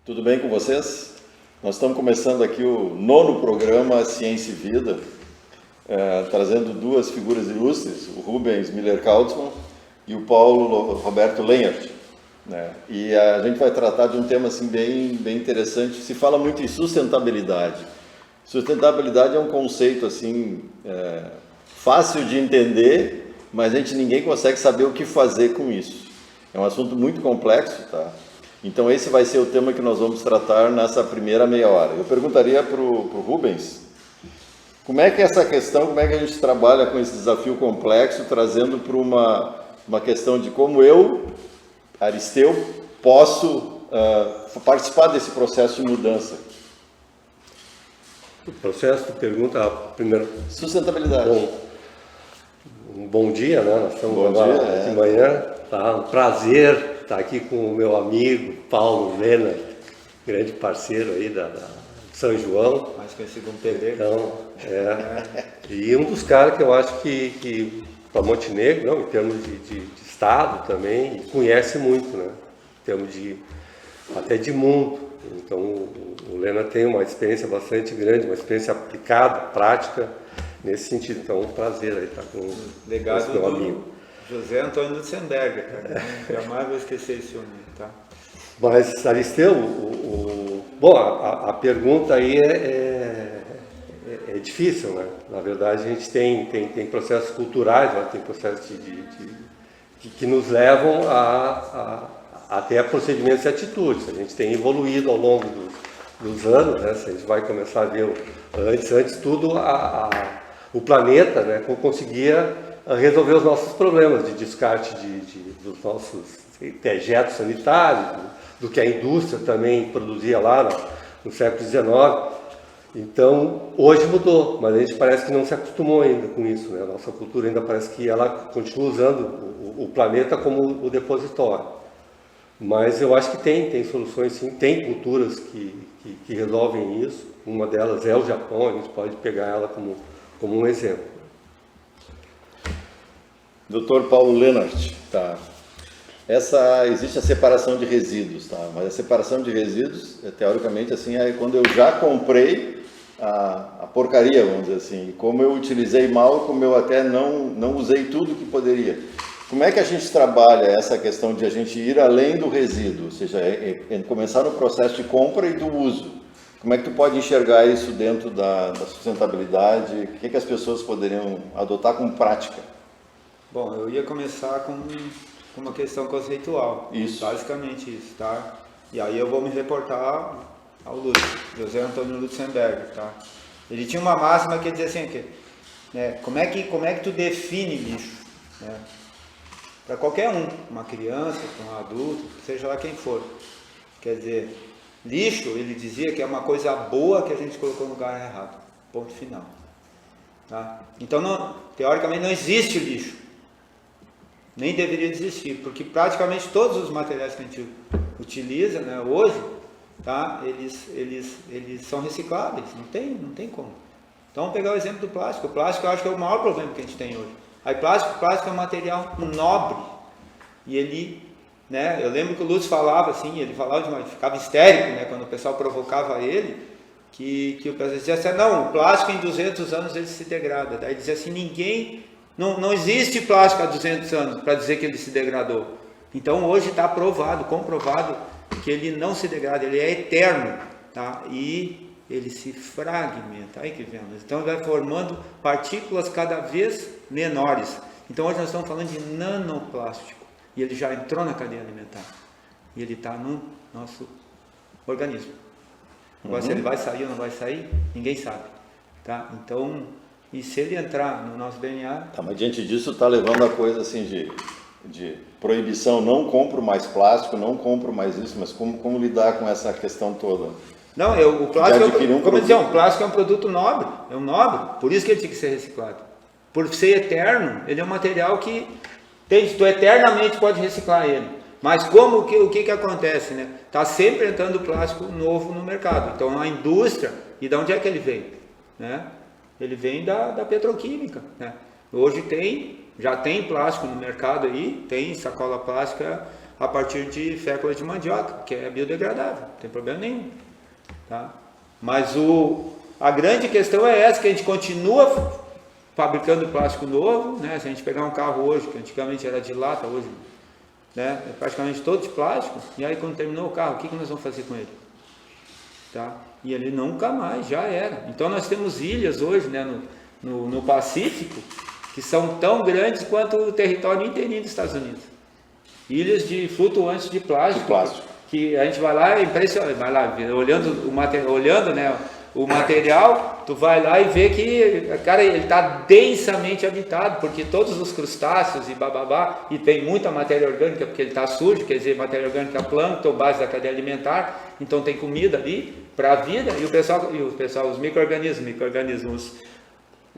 Tudo bem com vocês? Nós estamos começando aqui o 9º programa Ciência e Vida, trazendo duas figuras ilustres, o Rubens Miller-Kautzmann e o Paulo Roberto Lenhart, né? E a gente vai tratar de um tema assim, bem interessante. Se fala muito em sustentabilidade. Sustentabilidade é um conceito assim, fácil de entender, mas ninguém consegue saber o que fazer com isso. É um assunto muito complexo, tá? Então esse vai ser o tema que nós vamos tratar nessa primeira meia hora. Eu perguntaria para o Rubens, como é que essa questão, como é que a gente trabalha com esse desafio complexo, trazendo para uma questão de como eu, Aristeu, posso participar desse processo de mudança. O processo, tu pergunta primeiro... Sustentabilidade. Um bom dia, né? Nós estamos agora de manhã. Tá um prazer estar aqui com o meu amigo Paulo Lenhart, grande parceiro aí da São João. Mais conhecido como Pedreiro. Então, e um dos caras que eu acho que para Montenegro, não, em termos de Estado também, conhece muito, né? Em termos até de mundo. Então, o Lenhart tem uma experiência bastante grande, uma experiência aplicada, prática, nesse sentido. Então, é um prazer aí estar com esse meu amigo. José Antônio Lutzenberger, cara. Jamais vou esquecer esse homem, tá? Mas, Aristeu, bom, a pergunta aí é difícil, né? Na verdade, a gente tem processos culturais, né? Tem processos que nos levam até procedimentos e atitudes. A gente tem evoluído ao longo dos anos, né? Se a gente vai começar a ver antes tudo, o planeta, né, conseguia resolver os nossos problemas de descarte dos nossos dejetos sanitários, do que a indústria também produzia lá no século XIX. Então, hoje mudou, mas a gente parece que não se acostumou ainda com isso, né? A nossa cultura ainda parece que ela continua usando o planeta como o depositório. Mas eu acho que tem soluções sim, tem culturas que resolvem isso. Uma delas é o Japão, a gente pode pegar ela como um exemplo. Dr. Paulo Lenhart, tá? Existe a separação de resíduos, tá? Mas a separação de resíduos, teoricamente, assim, é quando eu já comprei a porcaria, vamos dizer assim, como eu utilizei mal, como eu até não usei tudo que poderia. Como é que a gente trabalha essa questão de a gente ir além do resíduo, ou seja, começar no processo de compra e do uso? Como é que tu pode enxergar isso dentro da sustentabilidade? O que as pessoas poderiam adotar como prática? Bom, eu ia começar com uma questão conceitual. Isso. Basicamente isso, tá? E aí eu vou me reportar ao José Antônio Lutzenberger, tá? Ele tinha uma máxima que dizia assim, como é que tu define lixo, né? Para qualquer uma criança, para um adulto, seja lá quem for. Quer dizer, lixo, ele dizia que é uma coisa boa que a gente colocou no lugar errado. Ponto final. Tá? Então, teoricamente, não existe lixo. Nem deveria existir, porque praticamente todos os materiais que a gente utiliza, né, hoje, tá, eles são recicláveis, não tem como. Então, vamos pegar o exemplo do plástico. O plástico eu acho que é o maior problema que a gente tem hoje. Aí, plástico é um material nobre. E ele, né, eu lembro que o Lutz falava assim, ele ficava histérico, né, quando o pessoal provocava ele, que o pessoal dizia assim, não, o plástico em 200 anos ele se degrada. Daí dizia assim, não existe plástico há 200 anos para dizer que ele se degradou. Então hoje está comprovado que ele não se degrada, ele é eterno, tá? E ele se fragmenta, aí que vemos. Então vai formando partículas cada vez menores. Então hoje nós estamos falando de nanoplástico e ele já entrou na cadeia alimentar e ele está no nosso organismo. Agora se ele vai sair ou não vai sair, ninguém sabe, tá? Então, e se ele entrar no nosso DNA... Tá, mas diante disso está levando a coisa assim de proibição, não compro mais plástico, não compro mais isso, mas como lidar com essa questão toda? Não, o plástico, o plástico é um produto nobre, é um nobre, por isso que ele tinha que ser reciclado. Por ser eterno, ele é um material que tu eternamente pode reciclar ele. Mas o que acontece, né? Está sempre entrando plástico novo no mercado. Então a indústria, e de onde é que ele vem? Né? Ele vem da petroquímica, né? Hoje já tem plástico no mercado aí, tem sacola plástica a partir de fécula de mandioca, que é biodegradável, não tem problema nenhum. Tá? Mas a grande questão é essa, que a gente continua fabricando plástico novo, né? Se a gente pegar um carro hoje, que antigamente era de lata, hoje, né, é praticamente todo de plástico, e aí quando terminou o carro, o que nós vamos fazer com ele? Tá? E ele nunca mais, já era. Então nós temos ilhas hoje, né, no Pacífico, que são tão grandes quanto o território inteirinho dos Estados Unidos. Ilhas de flutuantes de plástico. Que a gente vai lá, é impressionante, vai lá, olhando o material, tu vai lá e vê que, cara, ele está densamente habitado, porque todos os crustáceos e bababá, e tem muita matéria orgânica, porque ele está sujo, quer dizer, matéria orgânica plâncton, base da cadeia alimentar, então tem comida ali para a vida, e o pessoal, os micro-organismos,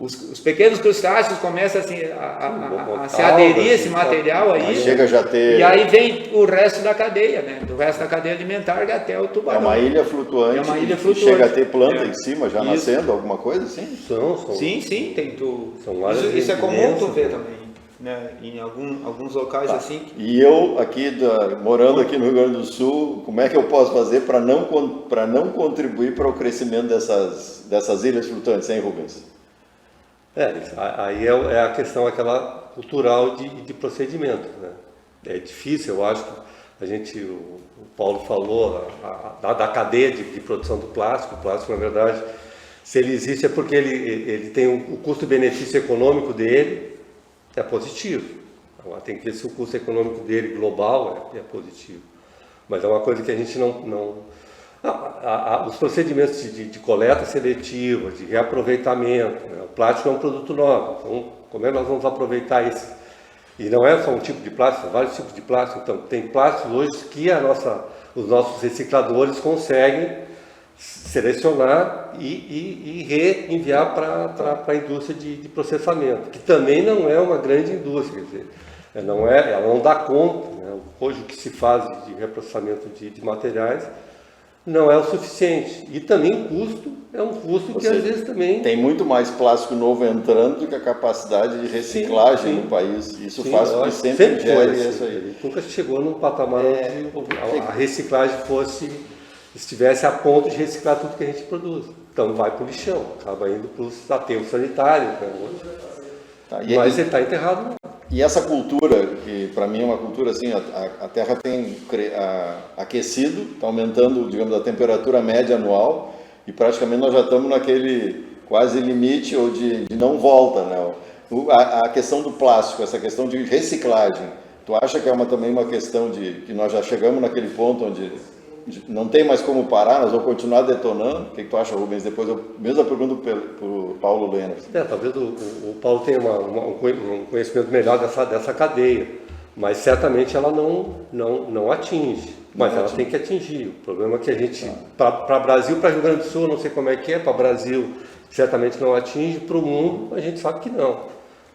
os pequenos crustáceos começam assim, a se aderir a esse material aí, chega já ter... e aí vem o resto da cadeia, né? Do resto da cadeia alimentar até o tubarão. É uma ilha flutuante, chega a ter planta em cima já nascendo, alguma coisa assim? Sim, tem isso é comum tu ver também, né? Em alguns locais assim. E eu aqui, morando aqui no Rio Grande do Sul, como é que eu posso fazer para não contribuir para o crescimento dessas ilhas flutuantes, hein, Rubens? Aí é a questão aquela cultural de procedimento, né? É difícil, eu acho que o Paulo falou da cadeia de produção do plástico. O plástico, na verdade, se ele existe é porque ele tem o custo-benefício econômico dele é positivo. Agora tem que ver se o custo econômico dele global é positivo. Mas é uma coisa que a gente os procedimentos de coleta seletiva, de reaproveitamento, né? O plástico é um produto novo, então como é que nós vamos aproveitar isso? E não é só um tipo de plástico, são vários tipos de plástico. Então tem plásticos hoje que os nossos recicladores conseguem selecionar e reenviar para a indústria de processamento, que também não é uma grande indústria, quer dizer, ela não dá conta, né? Hoje o que se faz de reprocessamento de materiais não é o suficiente. E também o custo é um custo que às vezes também... Tem muito mais plástico novo entrando do que a capacidade de reciclagem no país. Isso faz com que sempre gere isso aí. Ele nunca chegou num patamar onde a reciclagem estivesse a ponto de reciclar tudo que a gente produz. Então vai para o lixão, acaba indo para os aterros sanitários. Né? Mas ele está enterrado lá. E essa cultura, que para mim é uma cultura assim, a Terra tem aquecido, está aumentando, digamos, a temperatura média anual, e praticamente nós já estamos naquele quase limite ou de não volta, né? A questão do plástico, essa questão de reciclagem, tu acha que é também uma questão de que nós já chegamos naquele ponto onde não tem mais como parar, nós vamos continuar detonando? O que tu acha, Rubens? Depois eu mesmo pergunto para o Paulo Lenners. Talvez o Paulo tenha um conhecimento melhor dessa cadeia, mas certamente ela não atinge, mas ela tem que atingir. O problema é que a gente, para Brasil, para Rio Grande do Sul, não sei como é que é, para Brasil certamente não atinge, para o mundo a gente sabe que não.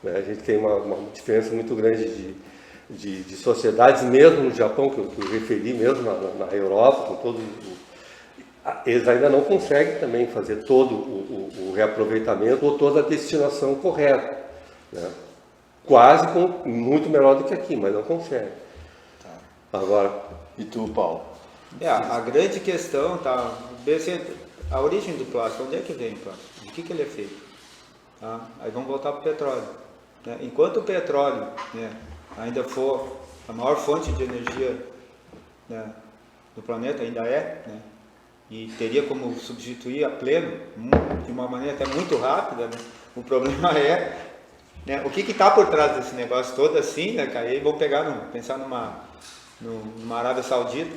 A gente tem uma diferença muito grande de sociedades, mesmo no Japão, que eu referi, mesmo na Europa, com todo eles ainda não conseguem também fazer todo o reaproveitamento ou toda a destinação correta, né? Quase muito melhor do que aqui, mas não conseguem. Agora, e tu, Paulo? A grande questão, a origem do plástico, onde é que vem o plástico? De que ele é feito? Aí vamos voltar para o petróleo, né? Enquanto o petróleo, né, ainda for a maior fonte de energia, né, do planeta, ainda né, e teria como substituir a pleno, de uma maneira até muito rápida, né? O problema né, o que está por trás desse negócio todo assim, né, cara? E vamos pensar numa Arábia Saudita,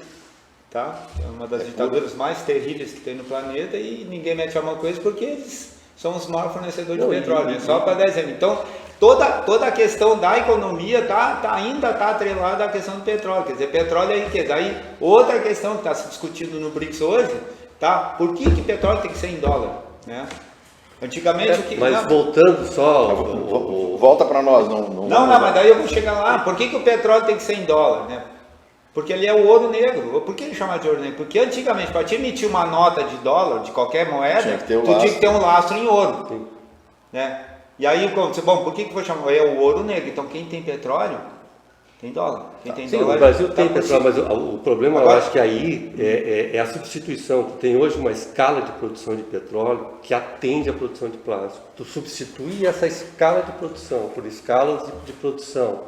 tá? É uma das ditaduras mais terríveis que tem no planeta, e ninguém mete a mão com eles porque eles são os maiores fornecedores de petróleo, né? Só para 10 anos. Então, toda a questão da economia ainda está atrelada à questão do petróleo. Quer dizer, petróleo aí outra questão que está se discutindo no BRICS hoje, tá? Por que petróleo tem que ser em dólar, né? Antigamente mas voltando só... Volta para nós. Não, mas daí eu vou chegar lá. Por que o petróleo tem que ser em dólar, né? Porque ele é o ouro negro. Por que ele chama de ouro negro? Porque antigamente, para te emitir uma nota de dólar, de qualquer moeda, tu tinha que ter um lastro em ouro, né? E aí, bom, por que foi chamado? É o ouro negro. Então, quem tem petróleo Tem dólar. Quem tem Sim, dólar, o Brasil tá tem por petróleo, cima. mas o problema Agora- eu acho que aí é a substituição. Tu tem hoje uma escala de produção de petróleo que atende à produção de plástico. Tu substitui essa escala de produção por escalas de produção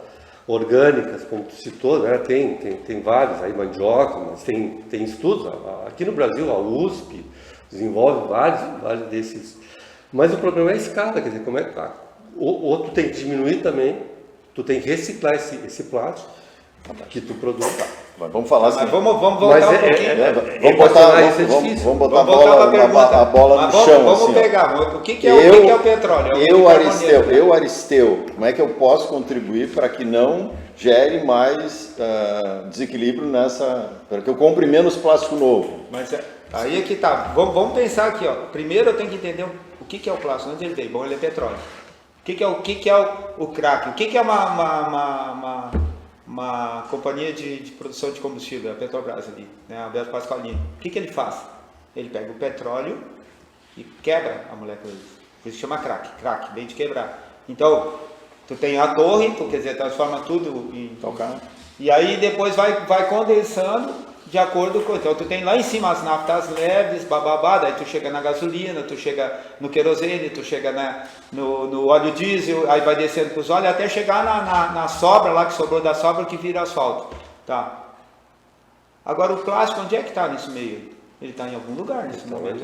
orgânicas, como tu citou, né? Tem vários, aí mandioca, mas tem estudos. Aqui no Brasil, a USP desenvolve vários desses. Mas o problema é a escala, quer dizer, como é que tá? Ou tu tem que diminuir também, tu tem que reciclar esse plástico que tu produz. Mas vamos falar assim. Mas vamos voltar Mas um pouquinho. Vamos botar, isso é difícil. vamos botar Vamos voltar pra pergunta. a bola Mas no vamos, chão. Vamos assim, ó. pegar. O que é o petróleo? É o carboneto, né? Aristeu, como é que eu posso contribuir para que não gere mais desequilíbrio para que eu compre menos plástico novo? Mas aí é que tá. Vamos pensar aqui, ó. Primeiro eu tenho que entender o que é o plástico. Onde ele veio? Bom, ele é petróleo. O que é o crack? O que é uma companhia de produção de combustível, a Petrobras ali, né? Alberto Pasqualini. O que ele faz? Ele pega o petróleo e quebra a molécula. Por isso chama crack. Crack, bem de quebrar. Então, tu tem a torre, tu quer dizer, transforma tudo em... E aí depois vai condensando de acordo com... Então tu tem lá em cima as naftas leves, bababá, daí tu chega na gasolina, tu chega no querosene, tu chega no óleo diesel, aí vai descendo para os óleos, até chegar na sobra lá, que sobrou da sobra, que vira asfalto. Tá. Agora o plástico, onde é que está nesse meio? Ele está em algum lugar nesse momento,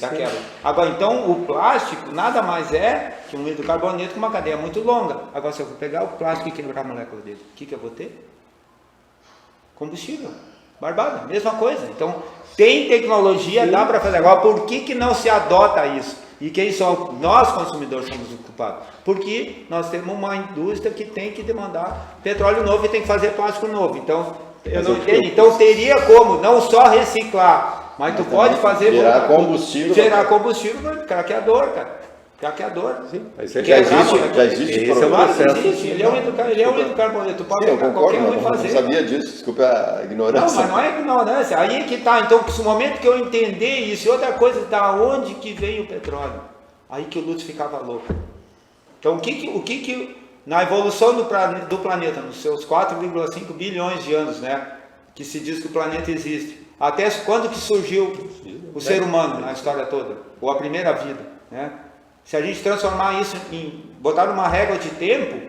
da quebra. Agora, então, o plástico nada mais é que um hidrocarboneto com uma cadeia muito longa. Agora, se eu vou pegar o plástico e quebrar a molécula dele, o que eu vou ter? Combustível. Barbada, mesma coisa. Então, tem tecnologia, dá para fazer. Agora, por que não se adota isso? E quem são nós, consumidores, somos os culpados? Porque nós temos uma indústria que tem que demandar petróleo novo e tem que fazer plástico novo. Então, eu não entendo. Então, teria como não só reciclar, mas tu pode fazer... Gerar combustível. Gerar combustível, craqueador, cara. Craqueador. Sim, Já existe esse é um processo. Ele é um hidrocarboneto. Tu pode Sim, eu pegar concordo, qualquer um e não fazer. sabia disso, desculpa a ignorância. Não, mas não é ignorância. Aí é que tá. Então, no momento que eu entender isso, e outra coisa, da onde que veio o petróleo? Aí que o Lúcio ficava louco. Então, o que na evolução do planeta, nos seus 4,5 bilhões de anos, né, que se diz que o planeta existe, até quando que surgiu o ser humano na história toda? Ou a primeira vida, né? Se a gente transformar isso botar numa régua de tempo,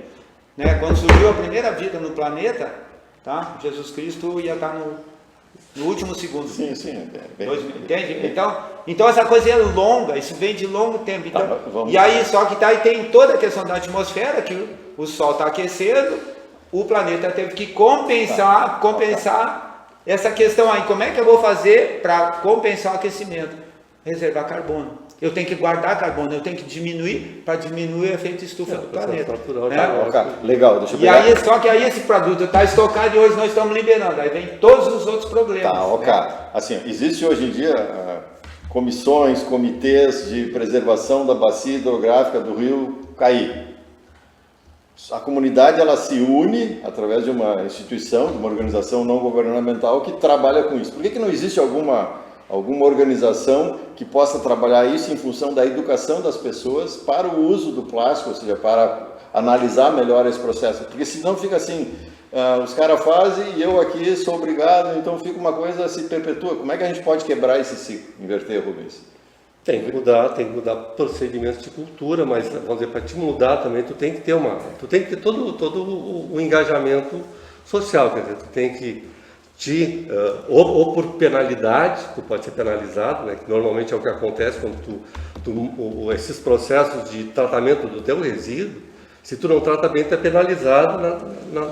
né, quando surgiu a primeira vida no planeta, tá? Jesus Cristo ia estar no último segundo. Sim. Entende? Então essa coisa é longa, isso vem de longo tempo. Então, e aí, só que aí tem toda a questão da atmosfera, que o Sol está aquecendo, o planeta teve que compensar essa questão aí. Como é que eu vou fazer para compensar o aquecimento? Reservar carbono. Eu tenho que guardar carbono, eu tenho que diminuir para diminuir o efeito estufa do planeta. Legal, deixa eu pegar. E aí, só que aí esse produto está estocado e hoje nós estamos liberando. Aí vem todos os outros problemas. Tá, ok. Assim, existe hoje em dia comissões, comitês de preservação da bacia hidrográfica do Rio Caí. A comunidade ela se une através de uma instituição, de uma organização não governamental que trabalha com isso. Por que não existe alguma organização que possa trabalhar isso em função da educação das pessoas para o uso do plástico, ou seja, para analisar melhor esse processo? Porque senão fica assim, os caras fazem e eu aqui sou obrigado, então fica uma coisa se perpetua. Como é que a gente pode quebrar esse ciclo, inverter, Rubens? Tem que mudar procedimentos de cultura, mas vamos dizer, para te mudar também tu tem que ter todo o engajamento social, quer dizer, tu tem que ou por penalidade, tu pode ser penalizado, né, que normalmente é o que acontece quando esses processos de tratamento do teu resíduo, se tu não trata bem, tu é penalizado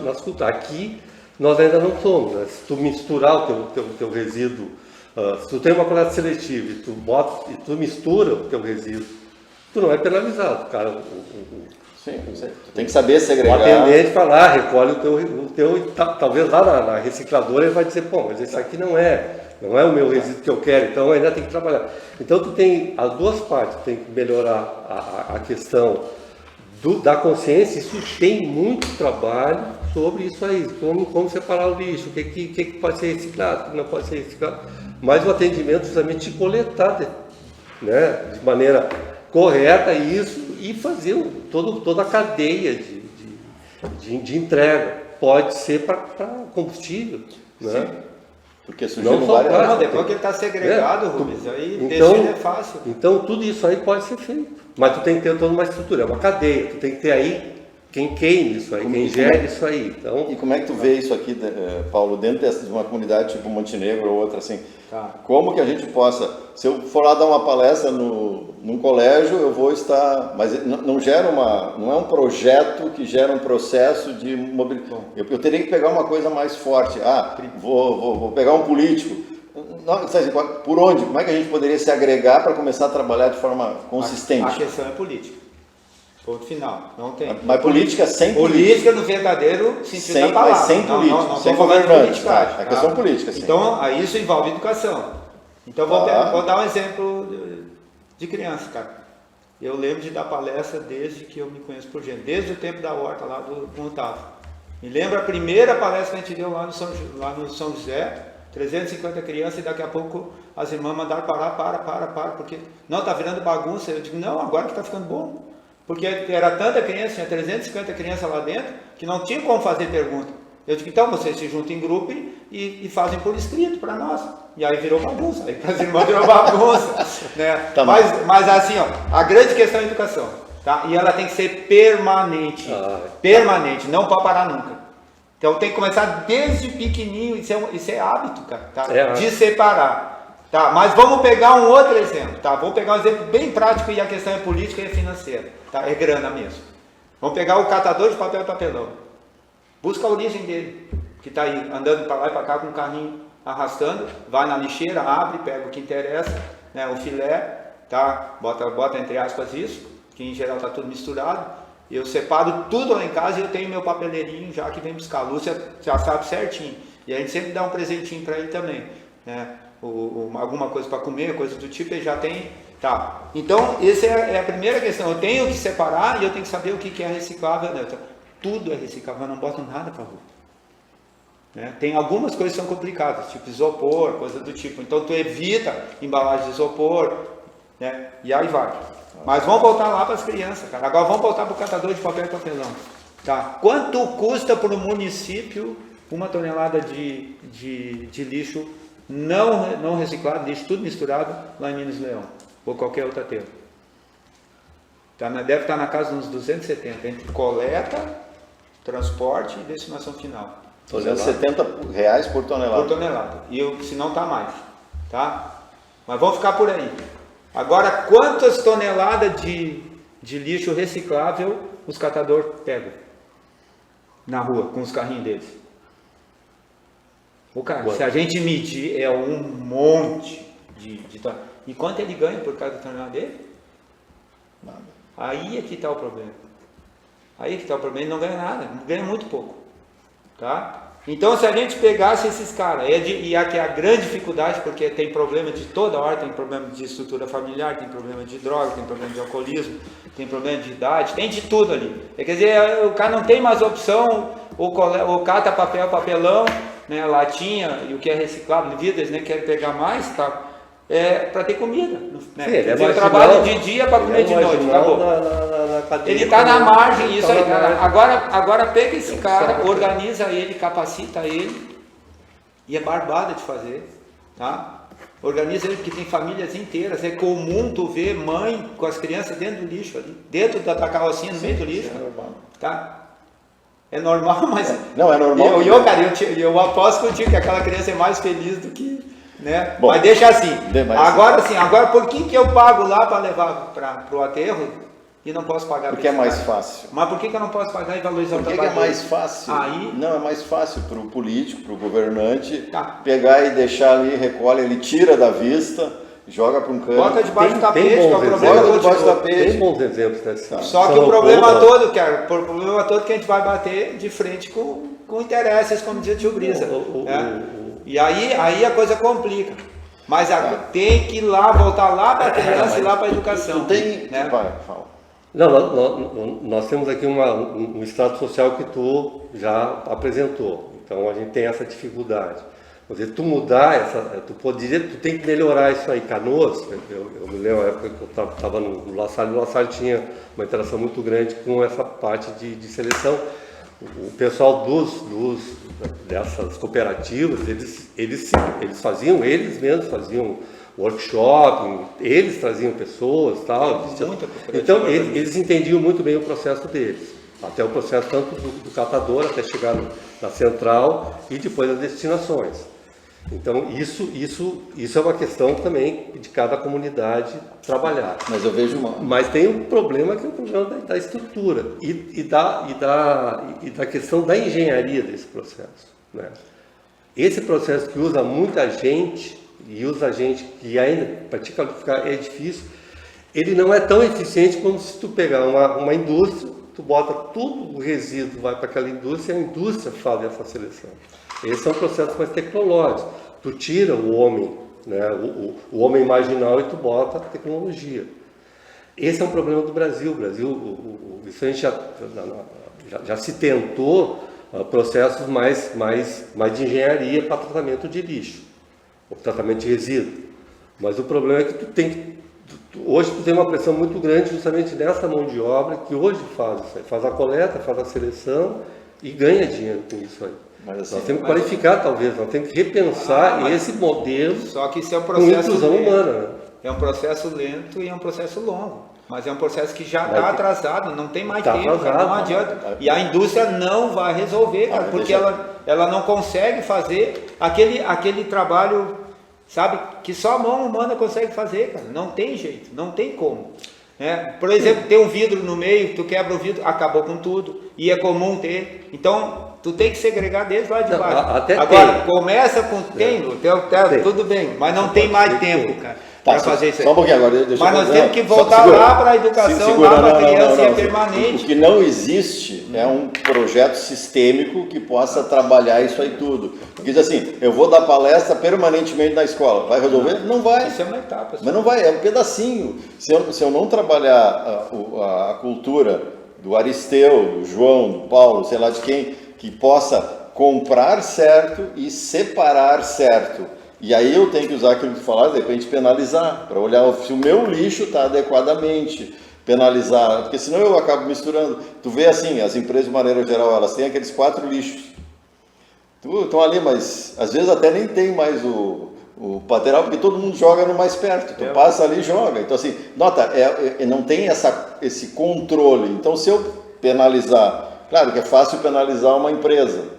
nas culturas. Aqui nós ainda não somos, né? Se tu misturar o teu resíduo, se tu tem uma coleta seletiva e tu mistura o teu resíduo, tu não é penalizado, cara. Sim, tu tem que saber segregar. O atendente vai lá, recolhe o teu talvez lá na recicladora ele vai dizer, pô, mas esse aqui não é o meu resíduo que eu quero, então ainda tem que trabalhar. Então tu tem as duas partes, tem que melhorar a questão da consciência, isso tem muito trabalho sobre isso aí, como separar o lixo, o que pode ser reciclado, o que não pode ser reciclado, mas o atendimento justamente de coletar, né, de maneira correta isso e fazer toda a cadeia de entrega. pode ser para combustível, né? Porque surgiram Não só várias... plástico. Não, depois que ele está segregado, Rubens, aí Então, descer é fácil. Então tudo isso aí pode ser feito, mas tu tem que ter toda uma estrutura, é uma cadeia, tu tem que ter aí quem queime isso aí, quem gere isso aí. Então, E como é que tu vê isso aqui, Paulo, dentro de uma comunidade tipo Montenegro ou outra assim? Tá. Como que a gente possa, se eu for lá dar uma palestra num colégio, eu vou estar, mas não gera não é um projeto que gera um processo de mobilidade. Eu teria que pegar uma coisa mais forte. Vou pegar um político. Não, por onde? Como é que a gente poderia se agregar para começar a trabalhar de forma consistente? A questão é política. Ponto final. Não tem. Mas política sem política no verdadeiro sentido da palavra. Mas sem política, não sem tô falando de governantes, politicagem, tá? É questão política, sim. Então, aí isso envolve educação. Então, Tá. vou dar um exemplo de criança, cara. Eu lembro de dar palestra desde que eu me conheço por gente, desde o tempo da horta lá do Otávio. Me lembro a primeira palestra que a gente deu lá no São José, 350 crianças, e daqui a pouco as irmãs mandaram parar, porque não, tá virando bagunça. Eu digo, não, agora que tá ficando bom. Porque era tanta criança, tinha 350 crianças lá dentro, que não tinha como fazer pergunta. Eu digo, então vocês se juntam em grupo e fazem por escrito para nós. E aí virou bagunça, aí para as irmãs virou bagunça. Né? Tá, mas assim, ó, a grande questão é a educação. Tá? E ela tem que ser permanente. Permanente, não pode parar nunca. Então tem que começar desde pequenininho, isso é hábito, cara, tá? De separar. Tá, mas vamos pegar um outro exemplo, tá? Vamos pegar um exemplo bem prático e a questão é política e é financeira, tá? É grana mesmo. Vamos pegar o catador de papel e papelão. Busca a origem dele, que está aí andando para lá e para cá com um carrinho arrastando, vai na lixeira, abre, pega o que interessa, né? O filé, tá? Bota entre aspas isso, que em geral está tudo misturado. Eu separo tudo lá em casa e eu tenho meu papeleirinho já que vem buscar. A Lúcia já sabe certinho. E a gente sempre dá um presentinho para ele também, né? Alguma coisa para comer, coisa do tipo, ele já tem. Tá. Então, essa é a primeira questão. Eu tenho que separar e eu tenho que saber o que é reciclável. Né? Tudo é reciclável, eu não boto nada para rua. Né? Tem algumas coisas que são complicadas, tipo isopor, coisa do tipo. Então, tu evita embalagem de isopor, né? E aí vai. Mas vamos voltar lá para as crianças, cara. Agora vamos voltar para o catador de papel e papelão. Tá. Quanto custa para o município 1 tonelada de lixo não reciclado, lixo tudo misturado lá em Minas Leão, ou qualquer outra terra? Deve estar na casa de uns 270, entre coleta, transporte e destinação final. 270 reais por tonelada. Por tonelada, se não está mais, tá? Mas vamos ficar por aí. Agora, quantas toneladas de lixo reciclável os catadores pegam na rua, com os carrinhos deles? Cara, se a gente medir, é um monte de toneladas. E quanto ele ganha por cada tonelada dele? Nada. Aí é que está o problema. Ele não ganha nada, ganha muito pouco. Tá? Então, se a gente pegasse esses caras, e aqui é a grande dificuldade, porque tem problema de toda hora, tem problema de estrutura familiar, tem problema de droga, tem problema de alcoolismo, tem problema de idade, tem de tudo ali. Quer dizer, o cara não tem mais opção, ou cata papelão, né, latinha e o que é reciclável, vidros, né, quer pegar mais, tá? Para ter comida. Né? Sim, ele trabalha de dia para comer de noite, acabou. Ele está na margem, isso aí. Agora pega esse cara, organiza ele, capacita ele, e é barbada de fazer, tá? Organiza ele, porque tem famílias inteiras, é comum tu ver mãe com as crianças dentro do lixo ali, dentro da carrocinha, no meio do lixo, tá? É normal, mas... Não, é normal. Eu aposto contigo que aquela criança é mais feliz do que... Né? Bom, mas deixa assim. Agora por que eu pago lá para levar para o aterro e não posso pagar? Porque é mais fácil. Mas por que eu não posso pagar e valorizar o trabalho? Porque é mais fácil. Aí... Não, é mais fácil para o político, para o governante, pegar e deixar ali, recolhe, ele tira da vista, joga para um canto. Bota debaixo do tapete, que é o problema. Bota debaixo do tapete. Tem bons exemplos, né? Só que o problema todo, cara, o problema todo é que a gente vai bater de frente com interesses, como dizia o tio Brisa. E aí a coisa complica. Mas tem que ir lá, voltar lá para a criança e lá para a educação. Não tem... Né? Vai, fala. Não, nós temos aqui um estrato social que tu já apresentou. Então a gente tem essa dificuldade. Quer dizer, tu mudar tu tem que melhorar isso aí. Canoas, eu me lembro a época que eu estava no La Salle, o La Salle tinha uma interação muito grande com essa parte de seleção. o pessoal dessas cooperativas, eles mesmos faziam workshop, eles traziam pessoas, tal. Então eles entendiam muito bem o processo deles, até o processo tanto do catador até chegar na central e depois as destinações. Então isso é uma questão também de cada comunidade trabalhar. Mas eu vejo Mas tem um problema que é o problema da estrutura e da questão da engenharia desse processo, né? Esse processo que usa muita gente e usa gente que ainda para te qualificar é difícil. Ele não é tão eficiente como se tu pegar uma indústria, tu bota tudo o resíduo vai para aquela indústria e a indústria faz essa seleção. Esse é um processo mais tecnológico. Tu tira o homem, né, o homem marginal e tu bota a tecnologia. Esse é um problema do Brasil. Isso a gente já se tentou processos mais de engenharia para tratamento de lixo, ou tratamento de resíduo. Mas o problema é que hoje tu tem uma pressão muito grande justamente nessa mão de obra que hoje faz a coleta, faz a seleção e ganha dinheiro com isso aí. Mas, assim, nós temos que qualificar, talvez, nós temos que repensar esse modelo. Só que isso é um com processo inclusão lento, humana, né? É um processo lento e é um processo longo. Mas é um processo que já está atrasado, não tem mais tempo, cara, não adianta. E a indústria não vai resolver, cara, porque ela não consegue fazer aquele trabalho, sabe, que só a mão humana consegue fazer, cara. Não tem jeito, não tem como. Por exemplo, tem um vidro no meio, tu quebra o vidro, acabou com tudo. E é comum ter. Então, tu tem que segregar desde lá de baixo. Agora, começa com tudo bem, mas não tem mais tempo, cara. Para fazer isso aí. Só um pouquinho agora, deixa mas eu nós temos que voltar lá para a educação, lá para a criança e é permanente. O que não existe é um projeto sistêmico que possa trabalhar isso aí tudo. Porque diz assim, eu vou dar palestra permanentemente na escola. Vai resolver? Não vai. Isso é uma etapa. Mas não vai, é um pedacinho. Se eu não trabalhar a cultura do Aristeu, do João, do Paulo, sei lá de quem, que possa comprar certo e separar certo. E aí eu tenho que usar aquilo que tu falaste, de repente penalizar, para olhar se o meu lixo está adequadamente, penalizar, porque senão eu acabo misturando. Tu vê assim, as empresas de maneira geral, elas têm aqueles 4 lixos. Estão ali, mas às vezes até nem tem mais o material, porque todo mundo joga no mais perto. Tu passa ali e joga. Então assim, nota, não tem esse controle. Então se eu penalizar, claro que é fácil penalizar uma empresa,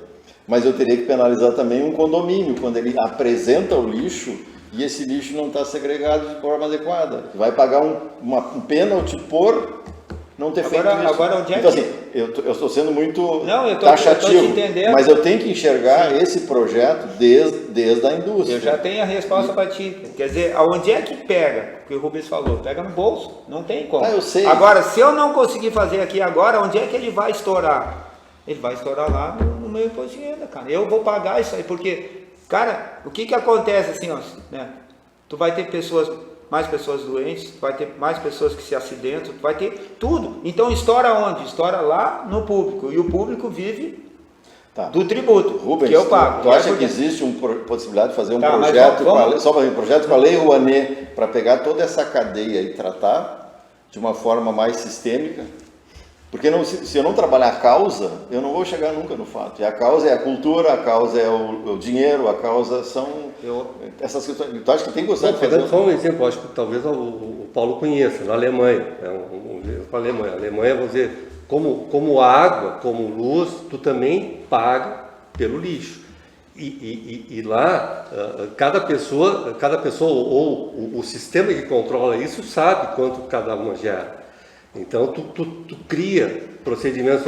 mas eu teria que penalizar também um condomínio, quando ele apresenta o lixo e esse lixo não está segregado de forma adequada. Vai pagar um pênalti por não ter feito isso. Agora, onde é então, que... assim, eu estou sendo muito taxativo, mas eu tenho que enxergar esse projeto desde a indústria. Eu já tenho a resposta para ti. Quer dizer, aonde é que pega? O que o Rubens falou, pega no bolso, não tem como. Eu sei. Agora, se eu não conseguir fazer aqui agora, onde é que ele vai estourar? Ele vai estourar lá no meu imposto de renda, cara. Eu vou pagar isso aí, porque, cara, o que acontece assim, ó, né? Tu vai ter mais pessoas doentes, vai ter mais pessoas que se acidentam, vai ter tudo. Então estoura onde? Estoura lá no público. E o público vive do tributo, Rubens, que eu pago. Tu acha que existe uma possibilidade de fazer um projeto, projeto com a Lei Rouanet, para pegar toda essa cadeia e tratar de uma forma mais sistêmica? Porque se eu não trabalhar a causa, eu não vou chegar nunca no fato. E a causa é a cultura, a causa é o dinheiro, a causa são essas questões. Tu acha que tem que gostar de fazer? Pegando só um exemplo, acho que talvez o Paulo conheça, na Alemanha. A Alemanha, vamos dizer, como água, como luz, tu também paga pelo lixo. E lá, cada pessoa ou o sistema que controla isso sabe quanto cada uma gera. Então, tu cria procedimentos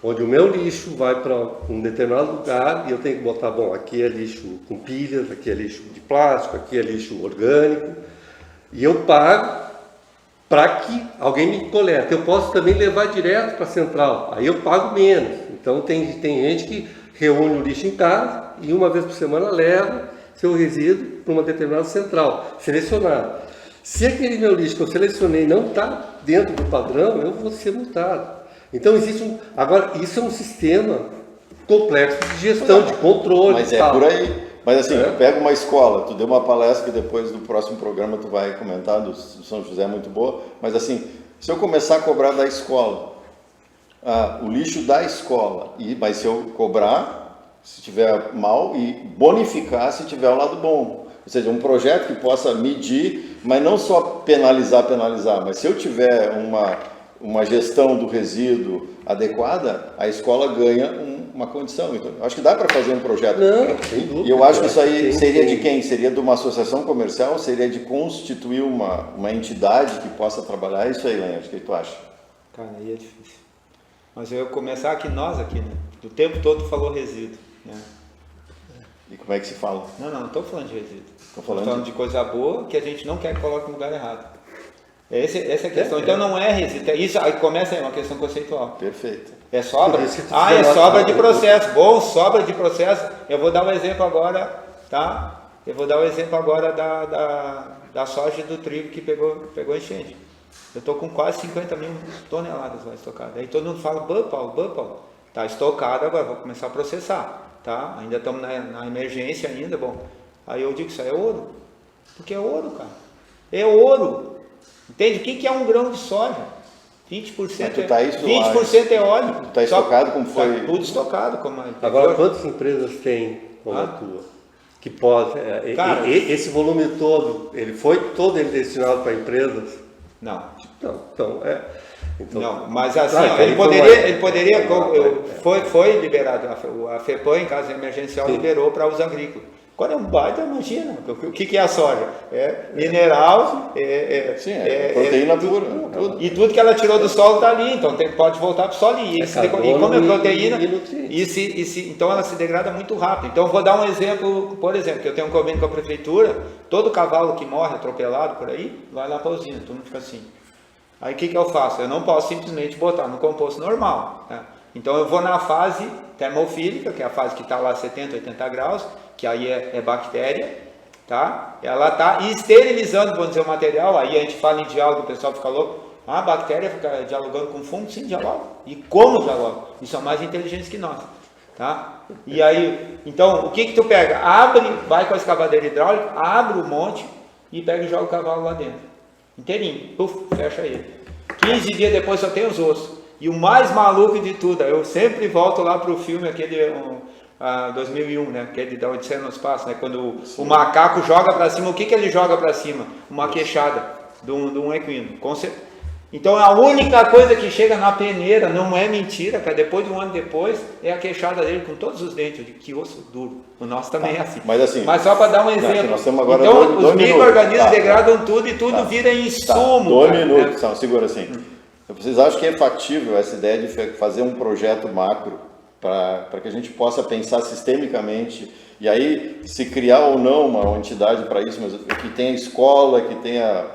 onde o meu lixo vai para um determinado lugar e eu tenho que botar, aqui é lixo com pilhas, aqui é lixo de plástico, aqui é lixo orgânico, e eu pago para que alguém me coleta. Eu posso também levar direto para a central, aí eu pago menos. Então, tem gente que reúne o lixo em casa e uma vez por semana leva seu resíduo para uma determinada central, selecionado. Se aquele meu lixo que eu selecionei não está dentro do padrão, eu vou ser multado. Então existe agora, isso é um sistema complexo de gestão, de controle. Mas é por aí. Mas assim, pega uma escola, tu deu uma palestra que depois do próximo programa tu vai comentar, do São José, muito boa, mas assim, se eu começar a cobrar da escola, o lixo da escola, mas se eu cobrar, se tiver mal, e bonificar se tiver o lado bom. Ou seja, um projeto que possa medir, mas não só penalizar, mas se eu tiver uma gestão do resíduo adequada, a escola ganha uma condição. Então, acho que dá para fazer um projeto. Não, sem dúvida. E eu acho que isso aí seria de quem? Seria de uma associação comercial? Seria de constituir uma entidade que possa trabalhar isso aí, Lenha? O que tu acha? Cara, aí é difícil. Mas eu ia começar aqui, nós aqui, né? O tempo todo falou resíduo, né? E como é que se fala? Não estou falando de resíduo. Estou falando de coisa boa que a gente não quer que coloque no lugar errado. Essa é a questão. Então não é resíduo. Isso aí começa aí uma questão conceitual. Perfeito. É sobra? É sobra de processo. Bom, sobra de processo. Eu vou dar um exemplo agora, tá? Eu vou dar um exemplo agora da soja e do trigo que pegou enchente. Eu estou com quase 50 mil toneladas lá estocadas. Aí todo mundo fala, Paulo. Está estocado, agora vou começar a processar. Tá? Ainda estamos na emergência ainda, bom. Aí eu digo, isso aí é ouro. Porque é ouro, cara. É ouro. Entende? O que é um grão de soja? 20%, 20% é óleo. Tu está estocado como foi? Tá tudo estocado. Como Agora, quantas empresas tem como a tua? Que pode... Cara, esse volume todo, ele destinado para empresas? Não. Então, não, mas assim, ele poderia foi liberado, a FEPAM, em caso emergencial, liberou para uso agrícola. Agora é um baita, imagina, o que é a soja? É mineral, proteína pura. E tudo que ela tirou do solo está ali, então pode voltar para o solo. E como é proteína, então ela se degrada muito rápido. Então eu vou dar um exemplo, por exemplo, que eu tenho um convênio com a prefeitura, todo cavalo que morre atropelado por aí, vai lá para a usina, todo mundo fica assim. Aí o que eu faço? Eu não posso simplesmente botar no composto normal. Né? Então eu vou na fase termofílica, que é a fase que está lá 70, 80 graus, que aí é bactéria, tá? Ela está esterilizando, vamos dizer, o material. Aí a gente fala em diálogo, o pessoal fica louco. A bactéria fica dialogando com fungo? Sim, dialoga. E como dialoga? E são mais inteligentes que nós. Tá? E aí, então, o que tu pega? Abre, vai com a escavadeira hidráulica, abre o monte e pega e joga o cavalo lá dentro. Inteirinho, fecha ele. 15 dias depois só tem os ossos. E o mais maluco de tudo, eu sempre volto lá para o filme, aquele 2001, né? Aquele da Odisseia no Espaço, né? Quando o macaco joga para cima, o que ele joga para cima? Uma queixada de um equino. Então a única coisa que chega na peneira, não é mentira, cara, depois de um ano depois, é a queixada dele com todos os dentes. De que osso duro. O nosso também é assim. Mas só para dar um exemplo. Nós temos agora então os micro-organismos degradam tudo e tudo vira insumo. 2 minutos, né? Segura assim. Vocês acham que é factível essa ideia de fazer um projeto macro para que a gente possa pensar sistemicamente e aí se criar ou não uma entidade para isso, mas que tenha escola, que tenha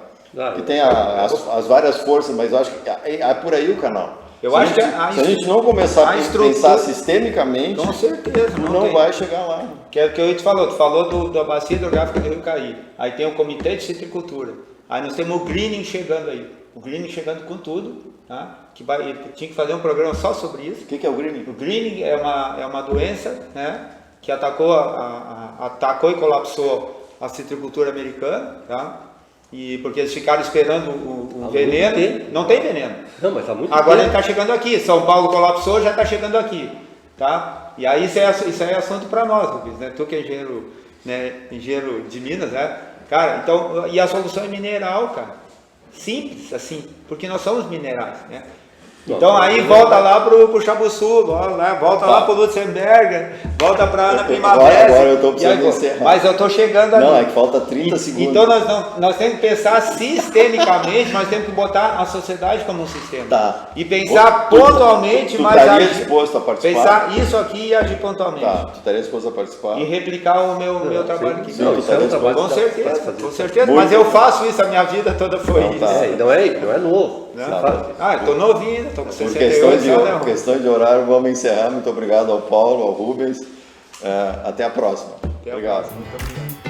as várias forças, mas eu acho que é por aí o canal. Se a gente não começar a pensar sistemicamente, com certeza, não vai chegar lá. Que é o que eu te falou, tu falou da bacia hidrográfica do Rio Caí, aí tem o Comitê de Citricultura, aí nós temos o greening chegando aí, o greening chegando com tudo, tá? Tinha que fazer um programa só sobre isso. O que é o greening? O greening é uma doença, né, que atacou e colapsou a citricultura americana, tá? E porque eles ficaram esperando o veneno. Não tem veneno. Não, mas tá muito agora ele está chegando aqui. São Paulo colapsou, já está chegando aqui, tá? E aí isso é assunto para nós, Rubens, né? Tu que é engenheiro, né? Engenheiro de Minas, né? Cara, então, e a solução é mineral, cara. Simples, assim, porque nós somos minerais, né? Então aí volta lá pro Chabuçu, volta lá pro Lutzenberger, volta pra Ana Primavera. Agora eu tô precisando encerrar. Mas eu tô chegando ali. Não, é que falta 30 segundos. Então nós temos que pensar sistemicamente, nós temos que botar a sociedade como um sistema. Tá. E pensar pontualmente, mas estaria disposto a participar? Pensar isso aqui e agir pontualmente. Tá, tu estaria disposto a participar? E replicar o meu trabalho aqui. Não, com certeza. Mas eu faço isso, a minha vida toda foi isso. Tá. Não é novo. Eu tô novinho, tô com 68 anos. Por questão de horário, vamos encerrar. Muito obrigado ao Paulo, ao Rubens. Até a próxima. Obrigado. Muito obrigado.